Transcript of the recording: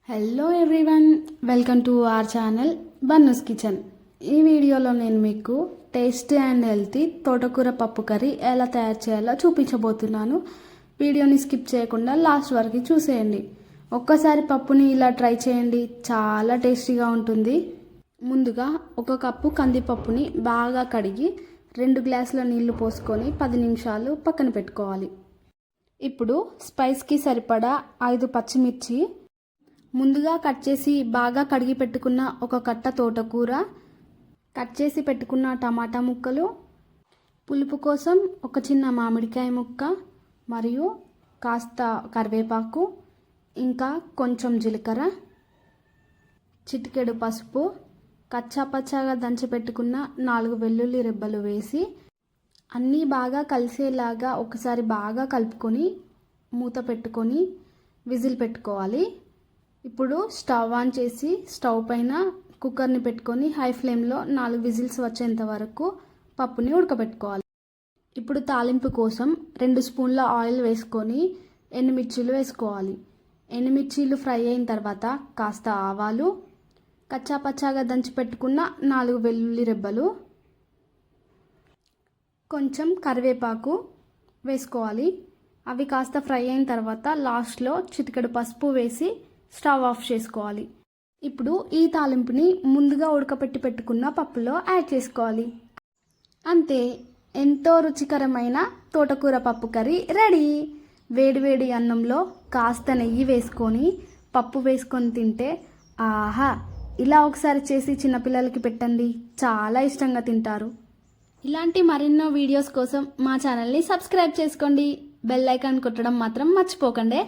Hello everyone, welcome to our channel Bunnu's kitchen. ఈ వీడియోలో నేను మీకు టేస్టీ అండ్ హెల్తీ తోటకూర పప్పు కర్రీ ఎలా తయారు చేయాలో చూపించబోతున్నాను. వీడియోని స్కిప్ చేయకుండా లాస్ట్ వరకు చూసేయండి. ఒక్కసారి పప్పుని ఇలా ట్రై చేయండి, చాలా టేస్టీగా ఉంటుంది. ముందుగా 1 కప్పు కందిపప్పుని బాగా కడిగి 2 గ్లాసుల నీళ్లు పోసుకొని 10 నిమిషాలు పక్కన పెట్టుకోవాలి. ఇప్పుడు స్పైస్కి సరిపడా 5 పచ్చిమిర్చి, ముందుగా కట్ చేసి బాగా కడిగి పెట్టుకున్న 1 కట్ట తోటకూర, కట్ చేసి పెట్టుకున్న టమాటా ముక్కలు, పులుపు కోసం 1 చిన్న మామిడికాయ ముక్క మరియు కాస్త కరివేపాకు, ఇంకా కొంచెం జీలకర్ర, చిటికెడు పసుపు, కచ్చాపచ్చాగా దంచి పెట్టుకున్న 4 వెల్లుల్లి రెబ్బలు వేసి అన్నీ బాగా కలిసేలాగా ఒకసారి బాగా కలుపుకొని మూత పెట్టుకొని విజిల్ పెట్టుకోవాలి. ఇప్పుడు స్టవ్ ఆన్ చేసి స్టవ్ పైన కుక్కర్ని పెట్టుకొని హై ఫ్లేమ్లో 4 విజిల్స్ వచ్చేంత వరకు పప్పుని ఉడకబెట్టుకోవాలి. ఇప్పుడు తాలింపు కోసం 2 స్పూన్ల ఆయిల్ వేసుకొని ఎండుమిర్చీలు వేసుకోవాలి. ఎండుమిర్చీలు ఫ్రై అయిన తర్వాత కాస్త ఆవాలు, కచ్చాపచ్చాగా దంచి పెట్టుకున్న 4 వెల్లుల్లి రెబ్బలు, కొంచెం కరివేపాకు వేసుకోవాలి. అవి కాస్త ఫ్రై అయిన తర్వాత లాస్ట్లో చిటికెడు పసుపు వేసి స్టవ్ ఆఫ్ చేసుకోవాలి. ఇప్పుడు ఈ తాలింపుని ముందుగా ఉడకపెట్టి పెట్టుకున్న పప్పులో యాడ్ చేసుకోవాలి. అంతే, ఎంతో రుచికరమైన తోటకూర పప్పు కర్రీ రెడీ. వేడివేడి అన్నంలో కాస్త నెయ్యి వేసుకొని పప్పు వేసుకొని తింటే ఆహా! ఇలా ఒకసారి చేసి చిన్నపిల్లలకి పెట్టండి, చాలా ఇష్టంగా తింటారు. ఇలాంటి మరెన్నో వీడియోస్ కోసం మా ఛానల్ని సబ్స్క్రైబ్ చేసుకోండి. బెల్ ఐకాన్ కొట్టడం మాత్రం మర్చిపోకండి.